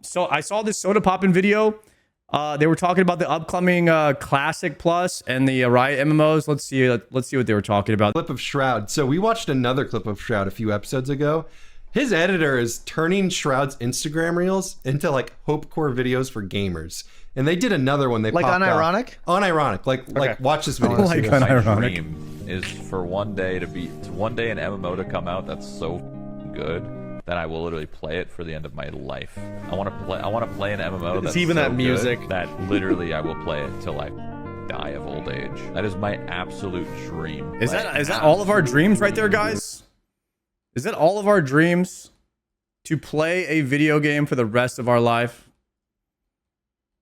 So I saw this Sodapoppin video. They were talking about the upcoming Classic Plus and the Riot MMOs. Let's see what they were talking about. Clip of Shroud. So we watched another clip of Shroud a few episodes ago. His editor is turning Shroud's Instagram reels into like hopecore videos for gamers. And they did another one. They like unironic? Unironic. Like watch this video. Like unironic. My dream is for one day an MMO to come out that's so good that I will literally play it for the end of my life. I want to play an MMO that's even so that music good that literally I will play it till I die of old age. That is my absolute dream. Is that all of our dreams right there, guys? Is that all of our dreams? To play a video game for the rest of our life?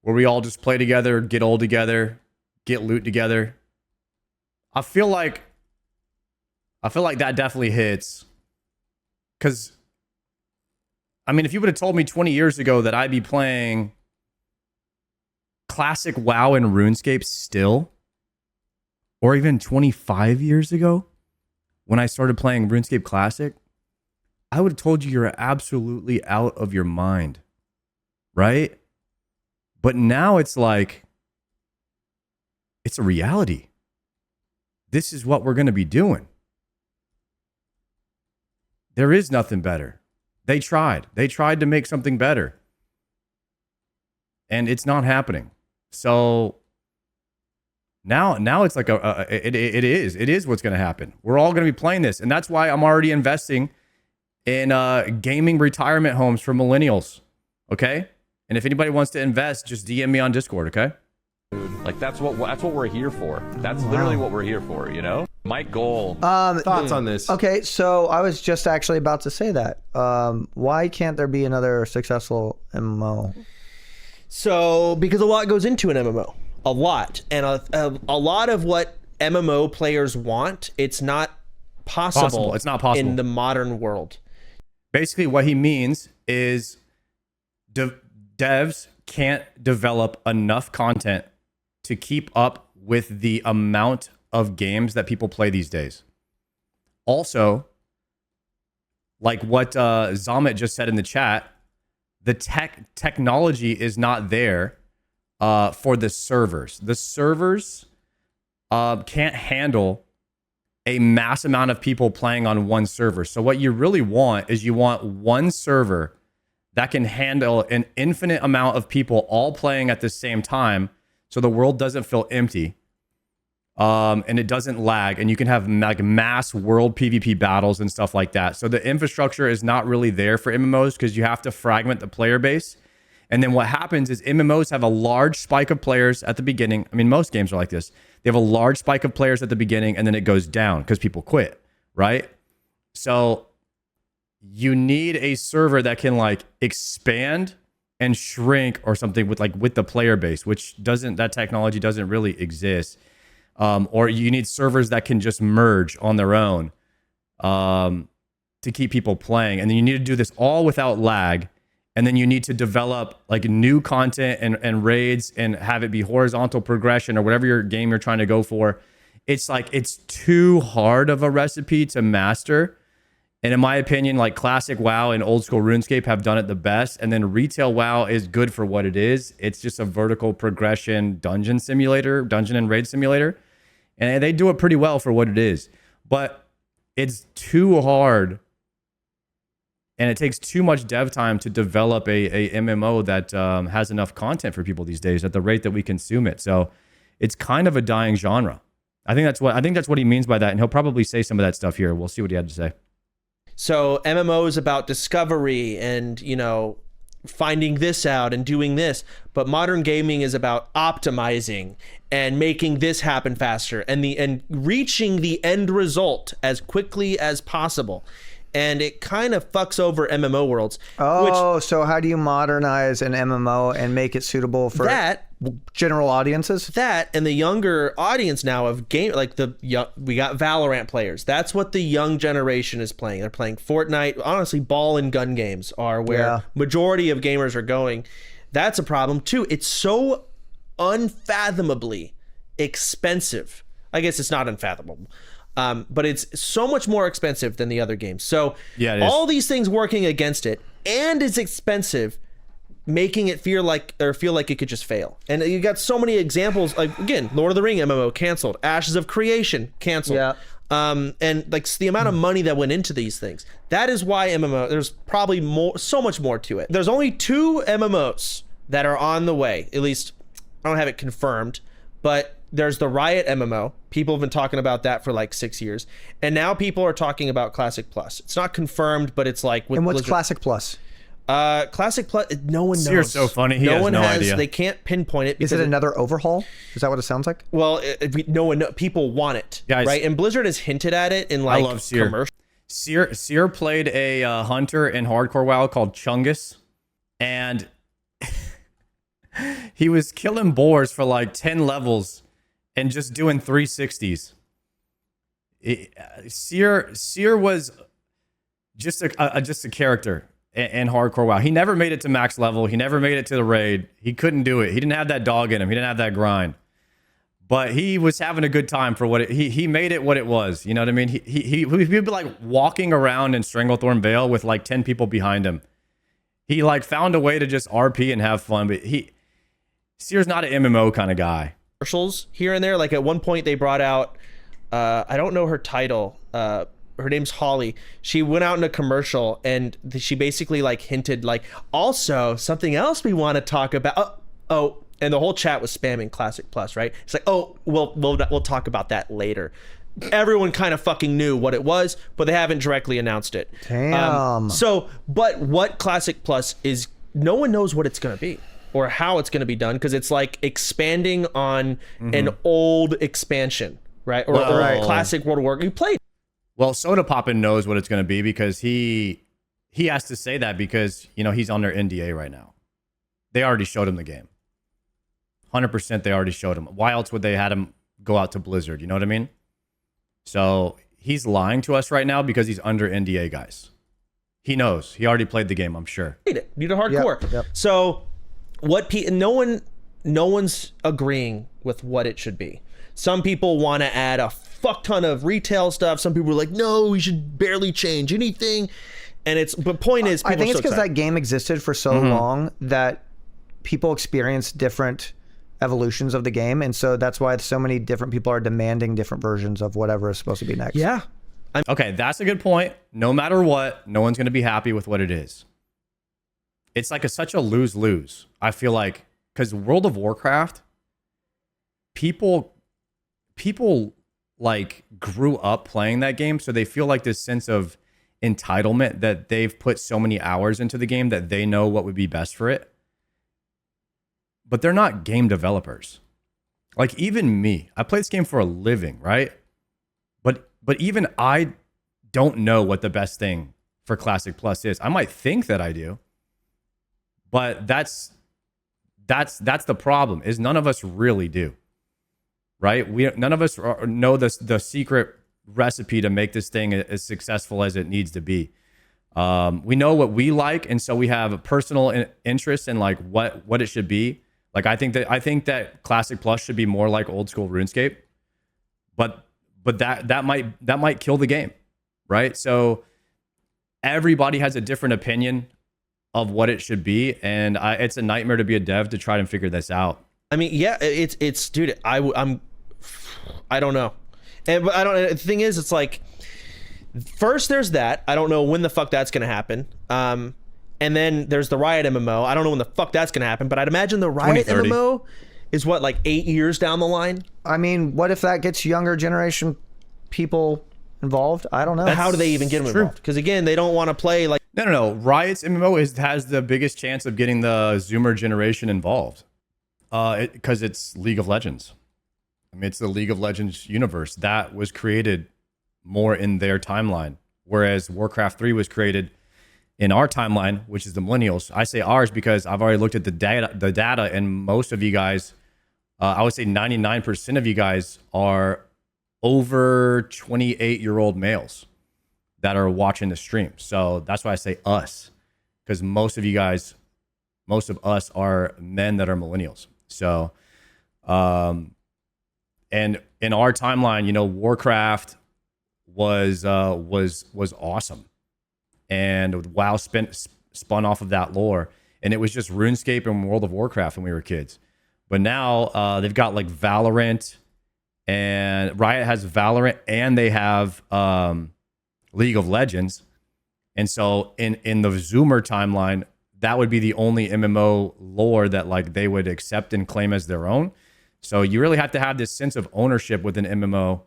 Where we all just play together, get old together, get loot together. I feel like that definitely hits. Because, I mean, if you would have told me 20 years ago that I'd be playing classic WoW and RuneScape still, or even 25 years ago when I started playing RuneScape Classic, I would have told you you're absolutely out of your mind, right? But now it's like, it's a reality. This is what we're going to be doing. There is nothing better. They tried to make something better. And it's not happening. So now it's like it is what's going to happen. We're all going to be playing this. And that's why I'm already investing in gaming retirement homes for millennials. Okay? And if anybody wants to invest, just DM me on Discord, okay? Like that's what we're here for. That's literally what we're here for, you know? My goal. Thoughts on this? Okay, so I was just actually about to say that. Why can't there be another successful MMO? So, because a lot goes into an MMO. A lot. And a lot of what MMO players want, it's not possible. It's not possible. In the modern world. Basically, what he means is devs can't develop enough content to keep up with the amount of games that people play these days. Also, like what Zomit just said in the chat, the technology is not there for the servers. The servers can't handle a mass amount of people playing on one server. So what you really want is you want one server that can handle an infinite amount of people all playing at the same time, so the world doesn't feel empty, and it doesn't lag, and you can have like mass world PvP battles and stuff like that. So the infrastructure is not really there for MMOs because you have to fragment the player base. And then what happens is MMOs have a large spike of players at the beginning. I mean, most games are like this. They have a large spike of players at the beginning, and then it goes down because people quit, right? So you need a server that can like expand and shrink or something with the player base, which that technology doesn't really exist. Or you need servers that can just merge on their own to keep people playing. And then you need to do this all without lag. And then you need to develop like new content and raids and have it be horizontal progression or whatever your game you're trying to go for. It's like, it's too hard of a recipe to master. And in my opinion, like classic WoW and old school RuneScape have done it the best. And then retail WoW is good for what it is. It's just a vertical progression dungeon and raid simulator. And they do it pretty well for what it is. But it's too hard. And it takes too much dev time to develop a MMO that has enough content for people these days at the rate that we consume it. So it's kind of a dying genre. I think that's what he means by that. And he'll probably say some of that stuff here. We'll see what he had to say. So MMO is about discovery and, you know, finding this out and doing this. But modern gaming is about optimizing and making this happen faster and reaching the end result as quickly as possible. And it kind of fucks over MMO worlds. Oh, so how do you modernize an MMO and make it suitable for general audiences? That and the younger audience now of game, like we got Valorant players. That's what the young generation is playing. They're playing Fortnite. Honestly, ball and gun games are where majority of gamers are going. That's a problem too. It's so unfathomably expensive. I guess it's not unfathomable. But it's so much more expensive than the other games. So all these things working against it, and it's expensive. making it feel like it could just fail. And you got so many examples, like again, Lord of the Ring MMO canceled, Ashes of Creation canceled. Yeah. And like the amount of money that went into these things. That is why MMO, there's probably so much more to it. There's only 2 MMOs that are on the way. At least I don't have it confirmed, but there's the Riot MMO. People have been talking about that for like 6 years. And now people are talking about Classic Plus. It's not confirmed, but it's like with And what's Blizzard. Classic Plus? Classic Plus, no one knows. You're so funny. He has no idea. They can't pinpoint it. Is it another overhaul? Is that what it sounds like? Well, no one people want it, Guys, right? And Blizzard has hinted at it in like I love Seer. commercials. Seer played a hunter in hardcore WoW called Chungus, and he was killing boars for like 10 levels and just doing 360s. Seer was just a character in hardcore WoW. He never made it to max level. He never made it to the raid. He couldn't do it. He didn't have that dog in him. He didn't have that grind. But he was having a good time for what he made it what it was. You know what I mean? He'd be like walking around in Stranglethorn Vale with like 10 people behind him. He like found a way to just RP and have fun. But Seer's not an MMO kind of guy. Commercials here and there. Like at one point they brought out, I don't know her title. Her name's Holly. She went out in a commercial and she basically like hinted like, also something else we want to talk about. Oh, and the whole chat was spamming Classic Plus, right? It's like, oh, we'll talk about that later. Everyone kind of fucking knew what it was, but they haven't directly announced it. Damn. But what Classic Plus is, no one knows what it's going to be or how it's going to be done, because it's like expanding on an old expansion, right? Or a classic World of Warcraft. You played. Well, Sodapoppin knows what it's going to be because he has to say that because, you know, he's under NDA right now. They already showed him the game. 100% they already showed him. Why else would they had him go out to Blizzard? You know what I mean? So he's lying to us right now because he's under NDA, guys. He knows. He already played the game, I'm sure. You did hardcore. Yep. So no one's agreeing with what it should be. Some people want to add a fuck ton of retail stuff. Some people are like, no, we should barely change anything. And but point is, I think it's so because that game existed for so long that people experience different evolutions of the game, and so that's why so many different people are demanding different versions of whatever is supposed to be next. Yeah. Okay, that's a good point. No matter what, no one's going to be happy with what it is. It's like such a lose-lose. I feel like, because World of Warcraft, people like grew up playing that game, so they feel like this sense of entitlement that they've put so many hours into the game that they know what would be best for it. But they're not game developers. Like even me, I play this game for a living, right? But even I don't know what the best thing for Classic Plus is. I might think that I do, but that's the problem. Is none of us really do, right? None of us know the secret recipe to make this thing as successful as it needs to be. We know what we like, and so we have a personal interest in like what it should be. Like I think that Classic Plus should be more like old school RuneScape, but that might kill the game, right? So everybody has a different opinion of what it should be, and it's a nightmare to be a dev to try and figure this out. I mean, yeah, it's dude. I don't know, but I don't. The thing is, it's like first there's that. I don't know when the fuck that's gonna happen. And then there's the Riot MMO. I don't know when the fuck that's gonna happen, but I'd imagine the Riot 2030. MMO is what, like 8 years down the line. I mean, what if that gets younger generation people involved? I don't know. How do they even get them involved? Because again, they don't want to play like. No. Riot's MMO has the biggest chance of getting the Zoomer generation involved, because it's League of Legends. I mean, it's the League of Legends universe that was created more in their timeline, whereas Warcraft 3 was created in our timeline, which is the millennials. I say ours because I've already looked at the data, and most of you guys, I would say 99% of you guys are over 28-year-old males that are watching the stream. So that's why I say us, because most of us are men that are millennials. So, and in our timeline, you know, Warcraft was awesome. And WoW spun off of that lore. and it was just RuneScape and World of Warcraft when we were kids. But now they've got like Valorant, and Riot has Valorant, and they have League of Legends. And so in the Zoomer timeline, that would be the only MMO lore that like they would accept and claim as their own. So you really have to have this sense of ownership with an MMO.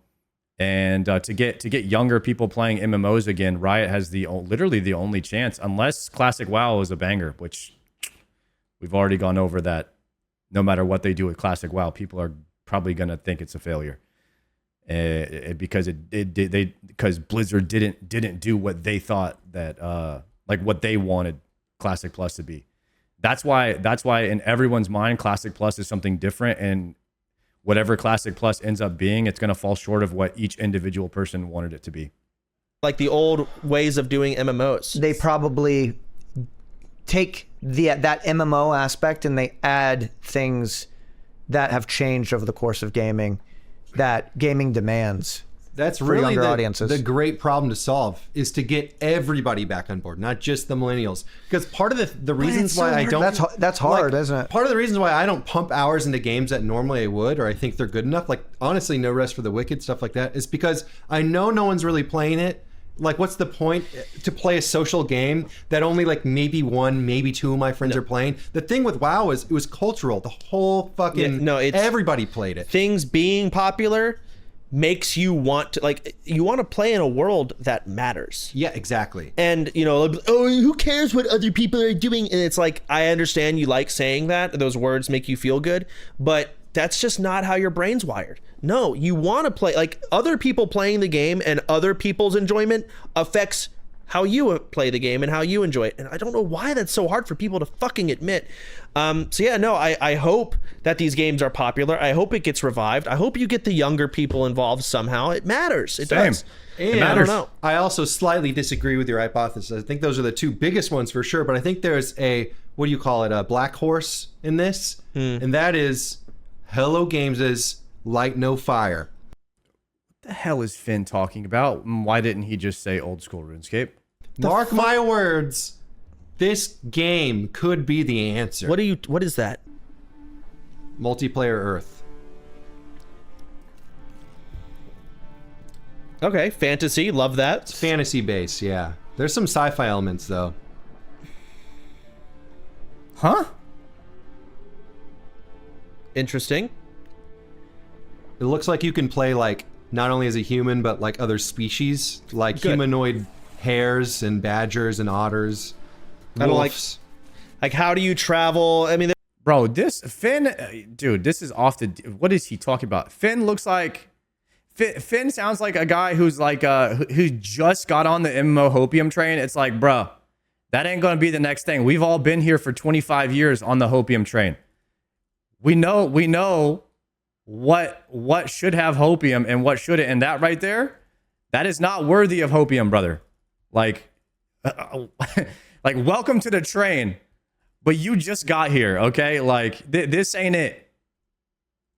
And to get younger people playing MMOs again, Riot has literally the only chance, unless Classic WoW is a banger, which we've already gone over that. No matter what they do with Classic WoW, people are probably gonna think it's a failure, because Blizzard didn't do what they thought that like what they wanted Classic Plus to be. That's why in everyone's mind Classic Plus is something different, and whatever Classic Plus ends up being, it's going to fall short of what each individual person wanted it to be. Like the old ways of doing MMOs. They probably take that MMO aspect and they add things that have changed over the course of gaming, that gaming demands. That's for really younger audiences. The great problem to solve is to get everybody back on board, not just the millennials. Because part of the reasons why I don't... That's hard, isn't it? Part of the reasons why I don't pump hours into games that normally I would, or I think they're good enough, like honestly, No Rest for the Wicked, stuff like that, is because I know no one's really playing it. Like, what's the point to play a social game that only like maybe one, maybe two of my friends are playing? The thing with WoW is it was cultural. The whole fucking... everybody played it. Things being popular makes you want to, like, you want to play in a world that matters. Yeah, exactly. And, you know, oh, who cares what other people are doing? And it's like, I understand you like saying that. Those words make you feel good. But that's just not how your brain's wired. No, you want to play, like, other people playing the game and other people's enjoyment affects how you play the game and how you enjoy it. And I don't know why that's so hard for people to fucking admit. So yeah, no, I hope that these games are popular. I hope it gets revived. I hope you get the younger people involved somehow. It matters. It does. And I don't know. I also slightly disagree with your hypothesis. I think those are the two biggest ones for sure. But I think there's a, what do you call it, a black horse in this. And that is Hello Games' Light No Fire. What the hell is Finn talking about? Why didn't he just say old school RuneScape? Mark my words. This game could be the answer. What is that? Multiplayer Earth. Okay, fantasy, love that. It's fantasy based, yeah. There's some sci-fi elements though. Huh? Interesting. It looks like you can play like not only as a human but like other species, like humanoid hares and badgers and otters. I don't like how do you travel? I mean, bro, this Finn, dude, this is off the. What is he talking about? Finn looks like. Finn sounds like a guy who's like who just got on the MMO Hopium train. It's like, bro, that ain't gonna be the next thing. We've all been here for 25 years on the Hopium train. We know what should have Hopium and what shouldn't, and that right there, that is not worthy of Hopium, brother. Like, like welcome to the train, but you just got here, okay? Like this ain't it.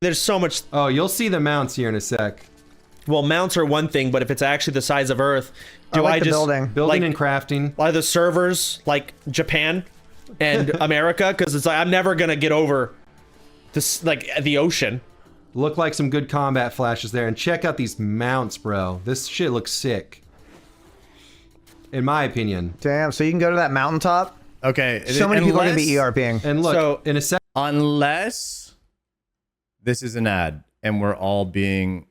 There's so much. Oh, you'll see the mounts here in a sec. Well, mounts are one thing, but if it's actually the size of Earth, do I just building and crafting? Are the servers like Japan and America? Because it's like I'm never gonna get over this, like the ocean. Look like some good combat flashes there, and check out these mounts, bro. This shit looks sick, in my opinion. Damn. So you can go to that mountaintop. Okay. So many people are gonna be ERPing. And look, So- in a sec. Unless this is an ad and we're all being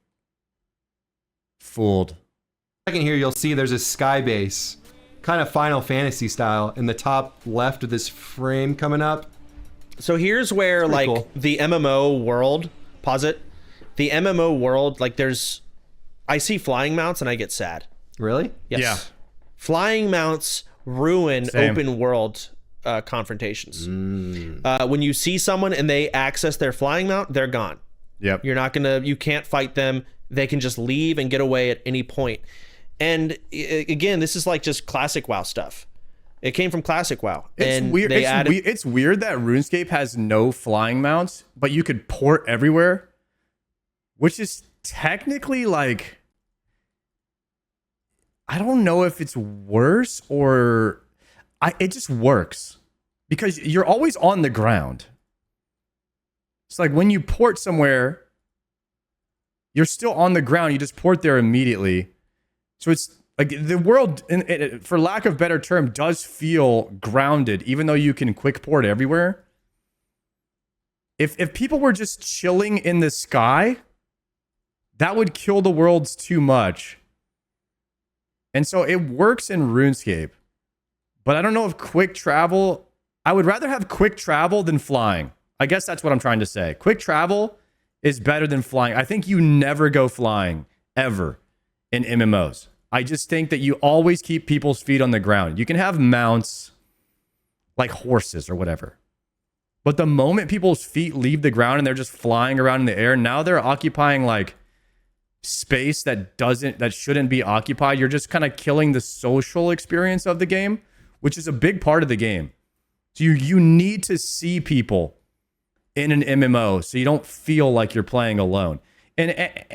fooled. Second here, you'll see there's a sky base, kind of Final Fantasy style, in the top left of this frame coming up. So here's where like cool. the MMO world, pause it. The MMO world, like I see flying mounts and I get sad. Really? Yes. Yeah. Flying mounts ruin Same. open world confrontations. When you see someone and they access their flying mount, they're gone. Yep. You can't fight them. They can just leave and get away at any point. And again, this is like just classic WoW stuff. It came from classic WoW. It's weird. It's weird that RuneScape has no flying mounts, but you could port everywhere, which is technically like, I don't know if it's worse or it just works because you're always on the ground. It's like when you port somewhere, you're still on the ground. You just port there immediately. So it's like the world, for lack of better term, does feel grounded, even though you can quick port everywhere. If people were just chilling in the sky, that would kill the worlds too much. And so it works in RuneScape. But I don't know if quick travel... I would rather have quick travel than flying. I guess that's what I'm trying to say. Quick travel is better than flying. I think you never go flying, ever, in MMOs. I just think that you always keep people's feet on the ground. You can have mounts like horses or whatever. But the moment people's feet leave the ground and they're just flying around in the air, now they're occupying like space that shouldn't be occupied. You're just kind of killing the social experience of the game, which is a big part of the game. So you need to see people in an MMO so you don't feel like you're playing alone. And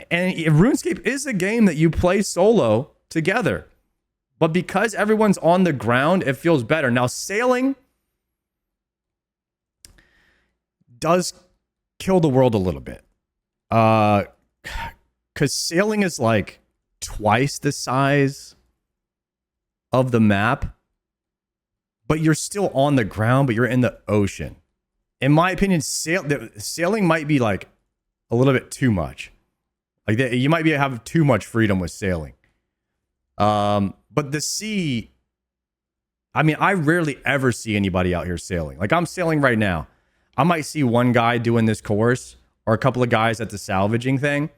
RuneScape is a game that you play solo together. But because everyone's on the ground, it feels better. Now, sailing does kill the world a little bit. Because sailing is like twice the size of the map. But you're still on the ground, but you're in the ocean. In my opinion, sailing might be like a little bit too much. Like you might have too much freedom with sailing. But the sea, I mean, I rarely ever see anybody out here sailing. Like I'm sailing right now. I might see one guy doing this course or a couple of guys at the salvaging thing.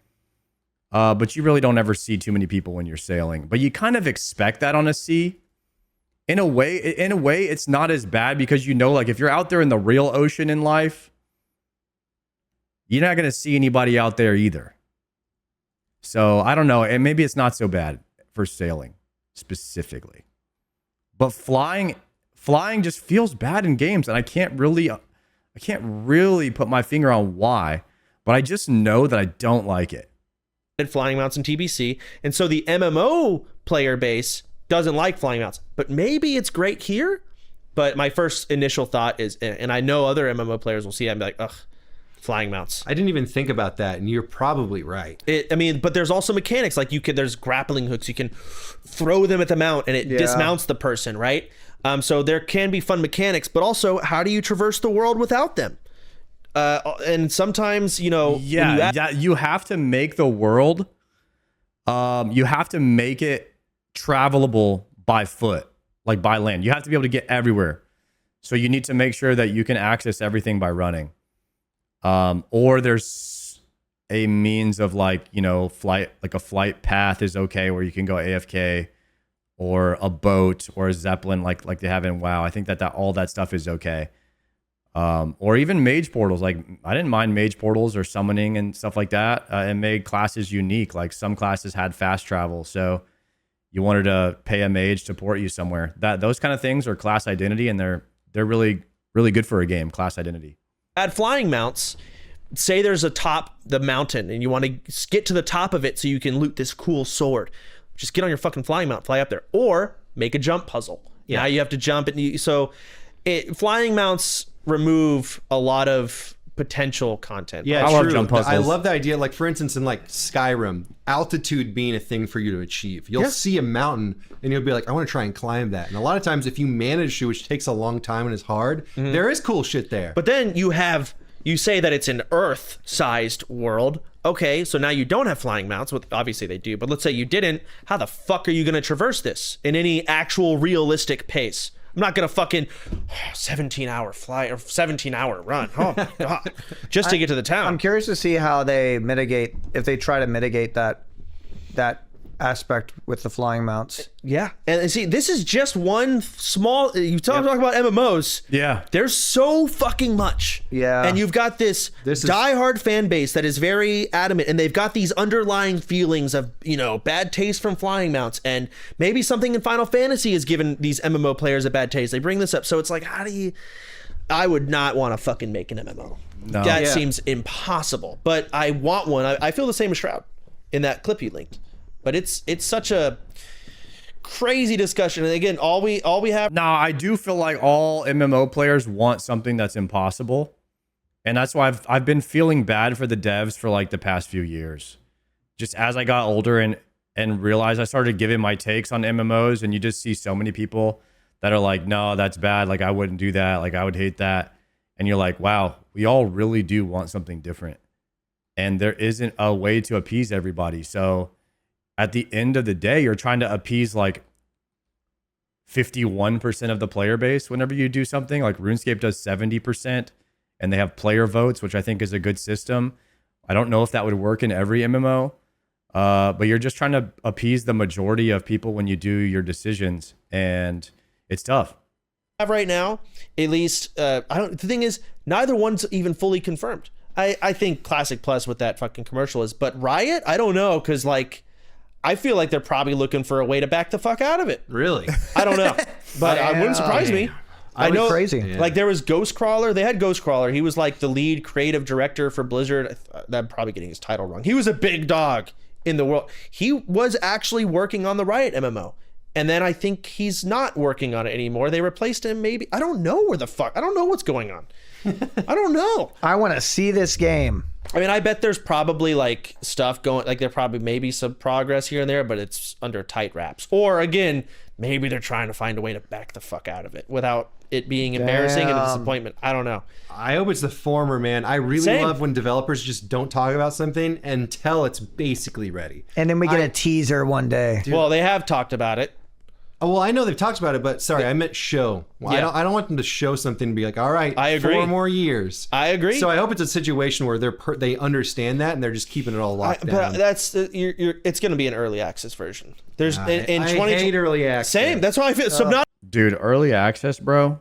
But you really don't ever see too many people when you're sailing. But you kind of expect that on a sea. In a way, it's not as bad because like if you're out there in the real ocean in life, you're not going to see anybody out there either. So I don't know, and maybe it's not so bad for sailing specifically, but flying just feels bad in games, and I can't really put my finger on why, but I just know that I don't like it. Flying mounts in TBC, and so the MMO player base doesn't like flying mounts, but maybe it's great here. But my first initial thought is, and I know other MMO players will see that and be like, ugh, flying mounts. I didn't even think about that, and you're probably right. But there's also mechanics like there's grappling hooks. You can throw them at the mount, and it dismounts the person, right? So there can be fun mechanics, but also how do you traverse the world without them? And sometimes, you have to make the world. You have to make it travelable by foot, like by land. You have to be able to get everywhere. So you need to make sure that you can access everything by running. Or there's a means of flight, like a flight path is okay where you can go AFK, or a boat or a Zeppelin like they have in WoW. I think that all that stuff is okay. Or even mage portals. Like I didn't mind mage portals or summoning and stuff like that. It made classes unique. Like some classes had fast travel. So you wanted to pay a mage to port you somewhere. Those kind of things are class identity, and they're really, really good for a game, class identity. Add flying mounts. Say there's the mountain, and you want to get to the top of it so you can loot this cool sword. Just get on your fucking flying mount, fly up there. Or make a jump puzzle. Yeah. Now you have to jump, flying mounts remove a lot of potential content. Yeah, I true. love jump puzzles. I love the idea, like for instance, in like Skyrim, altitude being a thing for you to achieve. You'll see a mountain and you'll be like, I want to try and climb that. And a lot of times, if you manage to, which takes a long time and is hard, there is cool shit there. But then you say that it's an Earth-sized world. Okay, so now you don't have flying mounts. Obviously they do, but let's say you didn't. How the fuck are you going to traverse this in any actual realistic pace? I'm not going to fucking 17-hour flight or 17-hour run. Oh my God. Just to get to the town. I'm curious to see how they if they try to mitigate that aspect with the flying mounts. Yeah. And see, this is just one small, you talk about MMOs. Yeah. There's so fucking much. Yeah. And you've got this diehard fan base that is very adamant, and they've got these underlying feelings of, bad taste from flying mounts, and maybe something in Final Fantasy has given these MMO players a bad taste. They bring this up. So it's like, I would not want to fucking make an MMO. No. That seems impossible. But I want one. I feel the same as Shroud in that clip you linked. But it's such a crazy discussion. And again, all we have. No, I do feel like all MMO players want something that's impossible. And that's why I've been feeling bad for the devs for like the past few years. Just as I got older and realized, I started giving my takes on MMOs, and you just see so many people that are like, no, that's bad. Like, I wouldn't do that. Like, I would hate that. And you're like, wow, we all really do want something different. And there isn't a way to appease everybody. So at the end of the day, you're trying to appease like 51% of the player base whenever you do something. Like RuneScape does 70%, and they have player votes, which I think is a good system. I don't know if that would work in every MMO, but you're just trying to appease the majority of people when you do your decisions, and it's tough. Have right now, at least, the thing is, neither one's even fully confirmed. I think Classic Plus with that fucking commercial is, but Riot, I don't know, because like, I feel like they're probably looking for a way to back the fuck out of it. Really? I don't know, but it wouldn't surprise me. I know, crazy. Like there was Ghostcrawler. They had Ghostcrawler. He was like the lead creative director for Blizzard. I'm probably getting his title wrong. He was a big dog in the world. He was actually working on the Riot MMO. And then I think he's not working on it anymore. They replaced him maybe. I don't know where the fuck. I don't know what's going on. I don't know. I want to see this game. I mean, I bet there's probably like stuff going, like there probably maybe some progress here and there, but it's under tight wraps. Or again, maybe they're trying to find a way to back the fuck out of it without it being embarrassing and a disappointment. I don't know. I hope it's the former, man. I really love when developers just don't talk about something until it's basically ready. And then we get a teaser one day. Well, they have talked about it. Oh, well, I know they've talked about it, but sorry, I meant show. Well, Yeah. I don't want them to show something and be like, all right, I agree. 4 more years. I agree. So I hope it's a situation where they understand that and they're just keeping it all locked down. But that's it's going to be an early access version. There's in I 20 hate early access. Same. That's why I feel Subnautica. Dude, early access, bro,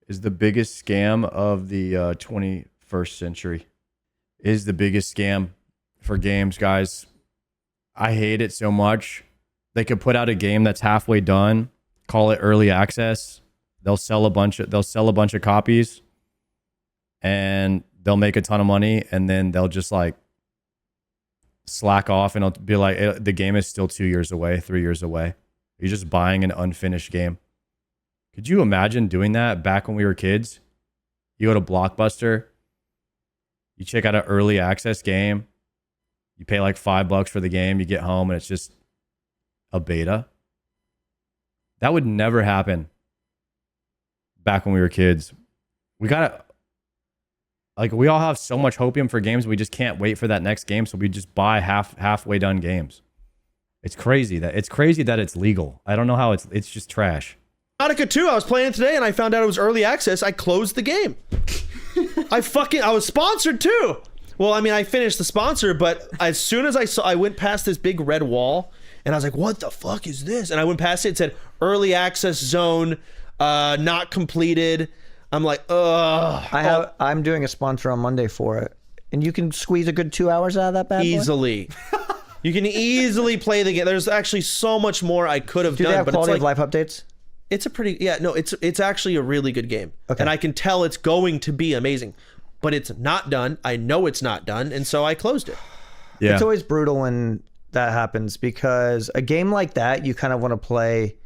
is the biggest scam of the 21st century. Is the biggest scam for games, guys. I hate it so much. They could put out a game that's halfway done, call it early access. They'll sell a bunch of copies, and they'll make a ton of money, and then they'll just like slack off, and it'll be like the game is still 2 years away, 3 years away. You're just buying an unfinished game. Could you imagine doing that back when we were kids? You go to Blockbuster, you check out an early access game, you pay like $5 for the game, you get home, and it's just a beta. That would never happen back when we were kids. We gotta, like, we all have so much hopium for games, we just can't wait for that next game, so we just buy halfway done games. It's crazy that it's legal. I don't know how it's just trash. Subnautica 2, I was playing today and I found out it was early access. I closed the game. I was sponsored too. Well, I mean, I finished the sponsor, but as soon as I went past this big red wall, and I was like, what the fuck is this? And I went past it, said early access zone, not completed. I'm like, ugh. I'm doing a sponsor on Monday for it. And you can squeeze a good 2 hours out of that bad boy? Easily. You can easily play the game. There's actually so much more I could have done. Do they have but quality it's like, of life updates? it's a pretty, it's actually a really good game. Okay. And I can tell it's going to be amazing. But it's not done. I know it's not done. And so I closed it. Yeah. It's always brutal when that happens, because a game like that you kind of want to play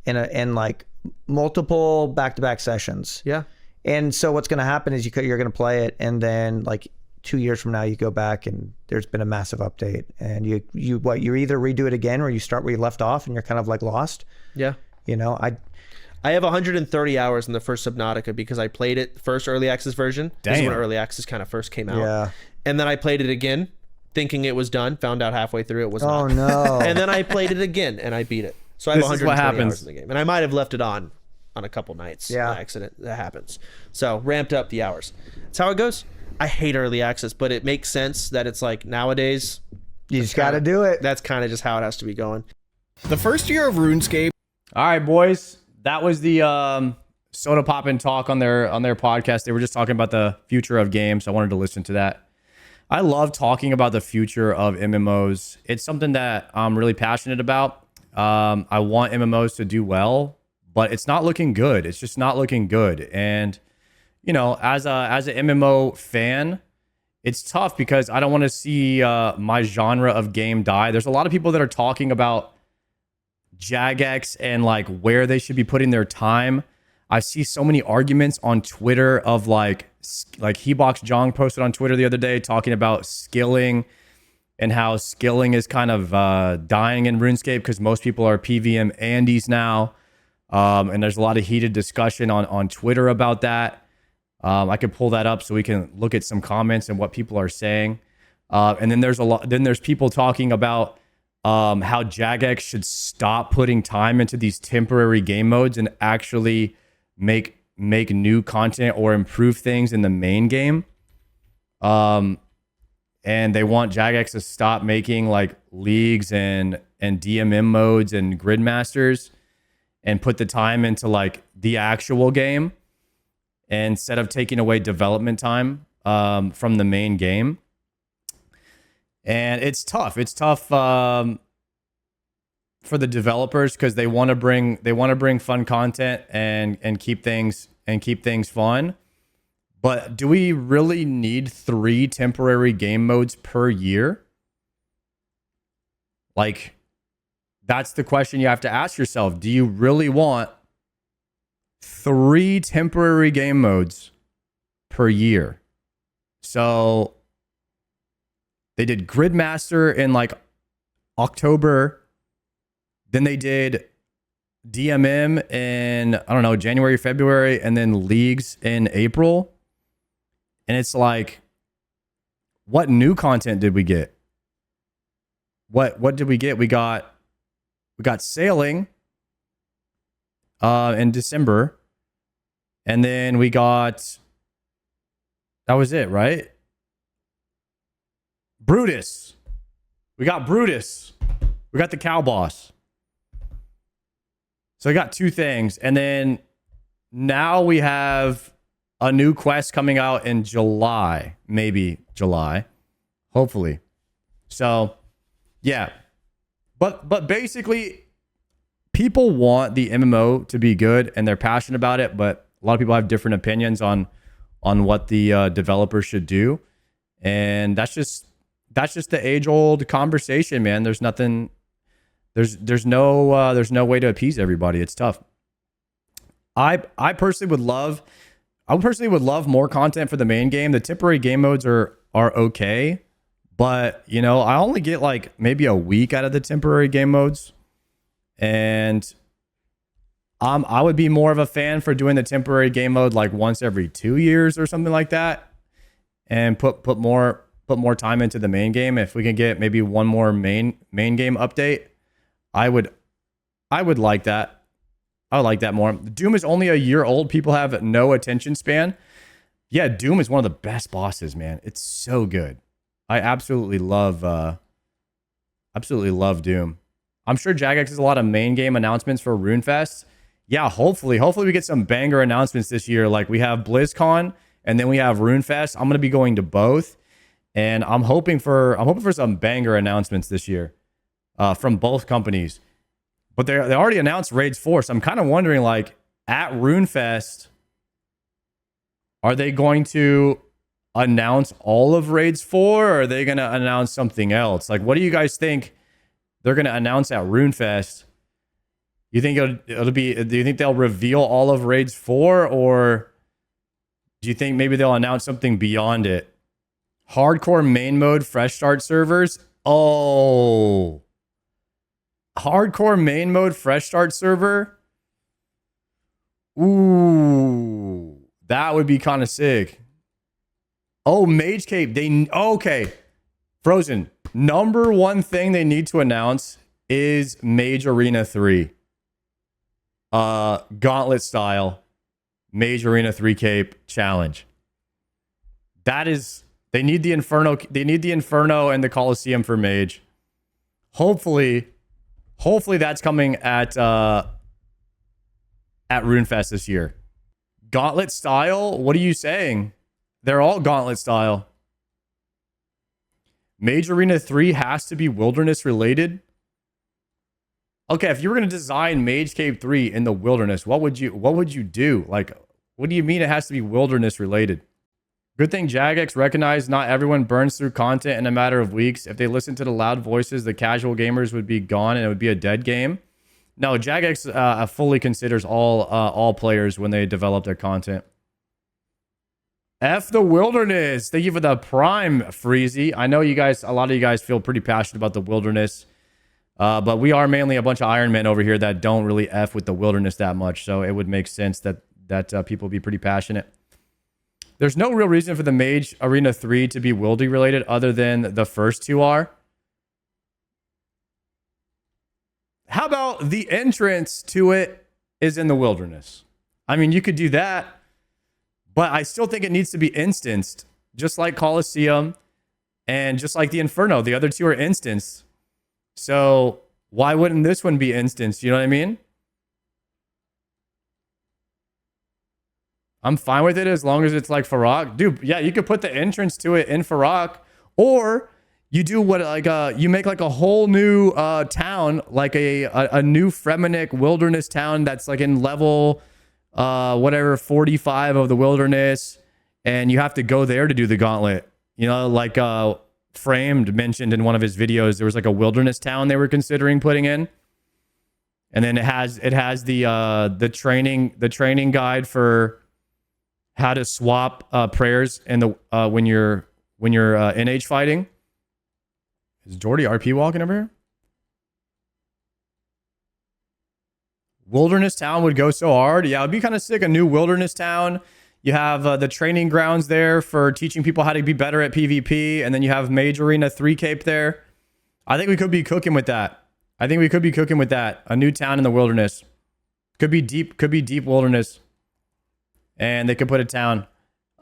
in like multiple back-to-back sessions. Yeah. And so what's going to happen is you're going to play it, and then like 2 years from now you go back and there's been a massive update, and you either redo it again or you start where you left off and you're kind of like lost. Yeah. You know, I have 130 hours in the first Subnautica because I played it first early access version. This is when early access kind of first came out. Yeah. And then I played it again thinking it was done, found out halfway through it was not. Oh no. And then I played it again and I beat it. So I have This is 120 what happens. hours in the game. And I might have left it on a couple nights Yeah. by accident. That happens. So ramped up the hours. That's how it goes. I hate early access, but it makes sense that it's like nowadays You just got to do it. that's kind of just how it has to be going. The first year of RuneScape. All right, boys. That was the Sodapoppin talk on their podcast. They were just talking about the future of games. I wanted to listen to that. I love talking about the future of MMOs. It's something that I'm really passionate about. I want MMOs to do well, but it's not looking good. It's just not looking good. And you know, as an MMO fan, it's tough because I don't want to see my genre of game die. There's a lot of people that are talking about Jagex and like where they should be putting their time. I see so many arguments on Twitter of like Hebox Jong posted on Twitter the other day talking about skilling and how skilling is kind of dying in RuneScape because most people are PVM Andes now. And there's a lot of heated discussion on Twitter about that. I could pull that up so we can look at some comments and what people are saying. And then there's people talking about how Jagex should stop putting time into these temporary game modes and actually make new content or improve things in the main game. And they want Jagex to stop making like leagues and DMM modes and grid masters and put the time into like the actual game instead of taking away development time from the main game. And it's tough. It's tough for the developers because they want to bring fun content and keep things fun. But do we really need 3 temporary game modes per year? Like, that's the question you have to ask yourself. Do you really want 3 temporary game modes per year? So they did Gridmaster in like October. Then they did DMM in, I don't know, January, February, and then leagues in April. And it's like, what new content did we get? What did we get? We got sailing in December. And then we got, that was it, right? Brutus. We got Brutus. We got the cow boss. So I got 2 things. And then now we have a new quest coming out in July, maybe July, hopefully. So yeah, but basically people want the MMO to be good and they're passionate about it, but a lot of people have different opinions on what the developers should do. And that's just the age old conversation, man. There's nothing, there's no way to appease everybody. It's tough. I personally would love more content for the main game. The temporary game modes are okay, but you know, I only get like maybe a week out of the temporary game modes, and I would be more of a fan for doing the temporary game mode like once every 2 years or something like that, and put more time into the main game. If we can get maybe one more main game update, I would like that. I would like that more. Doom is only a year old. People have no attention span. Yeah, Doom is one of the best bosses, man. It's so good. I absolutely love Doom. I'm sure Jagex has a lot of main game announcements for RuneFest. Yeah, hopefully we get some banger announcements this year. Like we have BlizzCon and then we have RuneFest. I'm gonna be going to both, and I'm hoping for some banger announcements this year from both companies. But they already announced Raids 4, so I'm kind of wondering, like, at RuneFest, are they going to announce all of Raids 4, or are they going to announce something else? Like, what do you guys think they're going to announce at RuneFest? You think it'll be? Do you think they'll reveal all of Raids 4, or do you think maybe they'll announce something beyond it? Hardcore main mode fresh start servers? Oh. Hardcore main mode fresh start server? Ooh, that would be kind of sick. Oh, Mage Cape. Okay. Frozen. Number one thing they need to announce is Mage Arena 3. Gauntlet style Mage Arena 3 Cape challenge. They need the Inferno and the Coliseum for Mage. Hopefully that's coming at RuneFest this year. Gauntlet style? What are you saying? They're all Gauntlet style. Mage Arena 3 has to be wilderness related. Okay, if you were going to design Mage Cape 3 in the wilderness, what would you do? Like, what do you mean it has to be wilderness related? Good thing Jagex recognized not everyone burns through content in a matter of weeks. If they listened to the loud voices, the casual gamers would be gone and it would be a dead game. No, Jagex fully considers all players when they develop their content. F the wilderness. Thank you for the prime, Freezy. I know you guys, a lot of you guys feel pretty passionate about the wilderness. But we are mainly a bunch of Iron Men over here that don't really F with the wilderness that much. So it would make sense that people be pretty passionate. There's no real reason for the Mage Arena 3 to be wildy related other than the first two are. How about the entrance to it is in the wilderness? I mean, you could do that, but I still think it needs to be instanced, just like Colosseum and just like the Inferno. The other two are instanced. So why wouldn't this one be instanced? You know what I mean? I'm fine with it as long as it's like Farrak. Dude, yeah, you could put the entrance to it in Farrak, or you do what you make like a whole new town, like a new Fremenic wilderness town that's like in level whatever 45 of the wilderness, and you have to go there to do the gauntlet. You know, like Framed mentioned in one of his videos, there was like a wilderness town they were considering putting in, and then it has the training guide for how to swap prayers in the when you're NH fighting. Is Jordy RP walking over here? Wilderness town would go so hard. Yeah, it'd be kind of sick. A new wilderness town. You have the training grounds there for teaching people how to be better at PvP, and then you have Mage Arena 3 Cape there. I think we could be cooking with that. A new town in the wilderness. Could be deep wilderness. And they could put a town.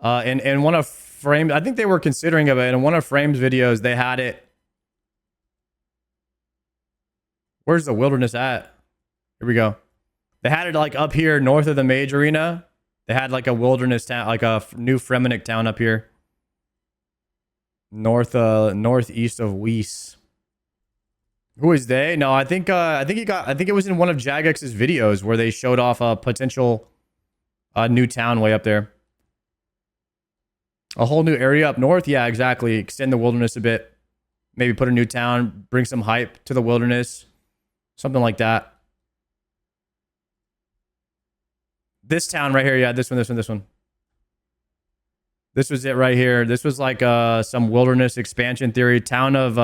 In one of Frames, I think they were considering of it. In one of Frames videos, they had it. Where's the wilderness at? Here we go. They had it like up here north of the Mage Arena. They had like a wilderness town, like a new Fremenic town up here. Northeast of Weiss. Who is they? No, I think it was in one of Jagex's videos where they showed off a potential new town way up there. A whole new area up north? Yeah, exactly. Extend the wilderness a bit. Maybe put a new town, bring some hype to the wilderness. Something like that. This town right here. Yeah, this one. This was it right here. This was like some wilderness expansion theory. Town of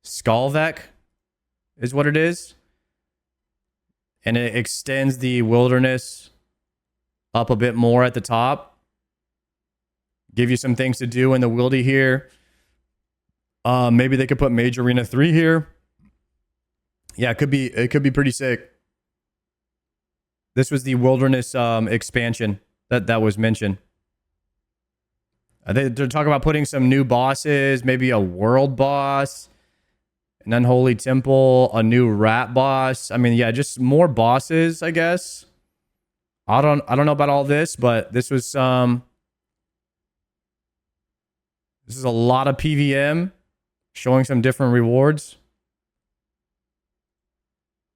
Skalvek is what it is. And it extends the wilderness up a bit more at the top. Give you some things to do in the wildy here. Maybe they could put Mage Arena 3 here. Yeah, it could be pretty sick. This was the wilderness expansion that was mentioned. They're talking about putting some new bosses, maybe a world boss, an unholy temple, a new rat boss. I mean, yeah, just more bosses, I guess. I don't know about all this, but this is a lot of PVM, showing some different rewards.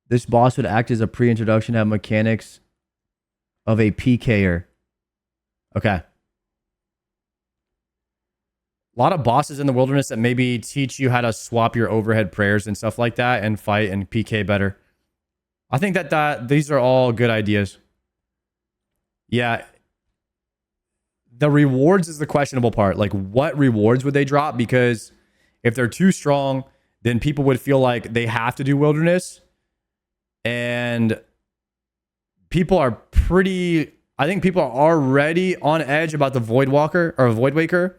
This boss would act as a pre-introduction, have mechanics of a PKer. Okay. A lot of bosses in the wilderness that maybe teach you how to swap your overhead prayers and stuff like that and fight and PK better. I think that these are all good ideas. Yeah. The rewards is the questionable part. Like, what rewards would they drop? Because if they're too strong, then people would feel like they have to do wilderness. And people are I think people are already on edge about the Voidwaker or Voidwaker.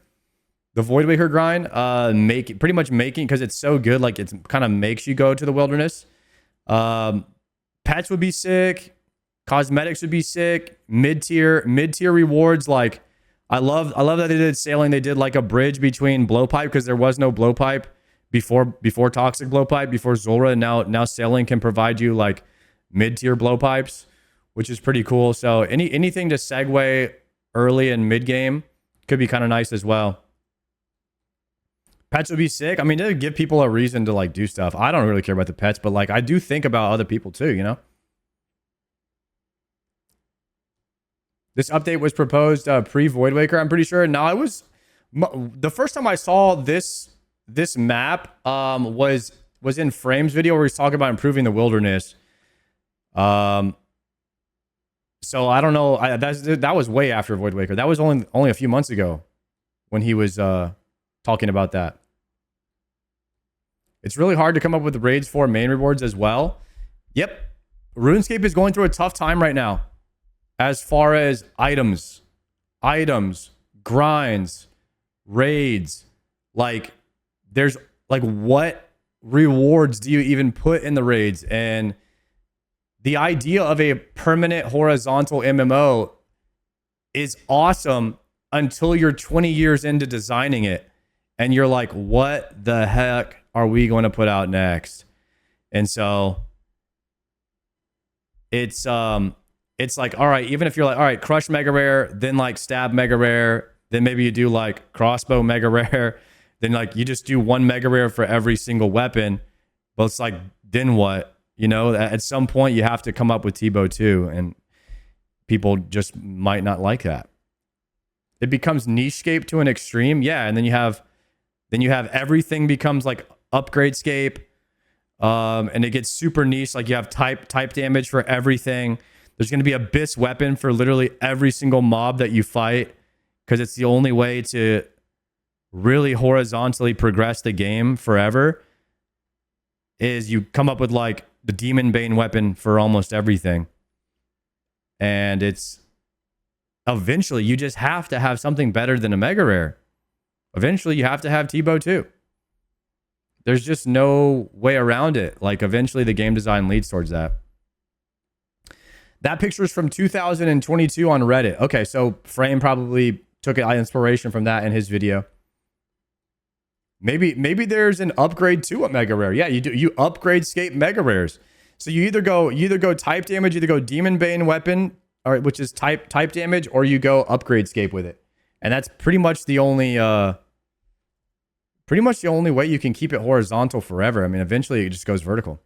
The Voidwaker grind, pretty much making, because it's so good, like it kind of makes you go to the wilderness. Pets would be sick. Cosmetics would be sick. Mid-tier rewards. Like, I love that they did sailing. They did like a bridge between Blowpipe, because there was no Blowpipe before Toxic Blowpipe, before Zulrah. Now sailing can provide you like mid-tier Blowpipes, which is pretty cool. So anything to segue early and mid-game could be kind of nice as well. Pets would be sick. I mean, they give people a reason to like do stuff. I don't really care about the pets, but like I do think about other people too, you know? This update was proposed pre-Voidwaker, I'm pretty sure. Now, the first time I saw this map was in Frame's video where he's talking about improving the wilderness. So I don't know. That was way after Void Waker. That was only a few months ago when he was talking about that. It's really hard to come up with raids for main rewards as well. Yep. RuneScape is going through a tough time right now as far as items, grinds, raids. Like, there's like, what rewards do you even put in the raids? And the idea of a permanent horizontal MMO is awesome until you're 20 years into designing it. And you're like, what the heck are we going to put out next? And so it's like, all right, even if you're like, all right, crush mega rare, then like stab mega rare, then maybe you do like crossbow mega rare, then like you just do one mega rare for every single weapon. But it's like, then what? You know, at some point you have to come up with Tebow too, and people just might not like that. It becomes nichescape to an extreme, yeah, and then you have everything becomes like upgradescape, and it gets super niche. Like you have type damage for everything. There's going to be a Abyss weapon for literally every single mob that you fight, because it's the only way to really horizontally progress the game forever. Is you come up with like the Demon Bane weapon for almost everything, and it's eventually you just have to have something better than a mega rare. Eventually you have to have Tebow too. There's just no way around it. Like eventually the game design leads towards that. That picture is from 2022 on Reddit. Okay, so Frame probably took inspiration from that in his video. Maybe there's an upgrade to a mega rare. Yeah, you do. You upgrade scape mega rares. So you either go type damage, either go Demon Bane weapon, or which is type damage, or you go upgrade scape with it. And that's pretty much the only way you can keep it horizontal forever. I mean, eventually it just goes vertical.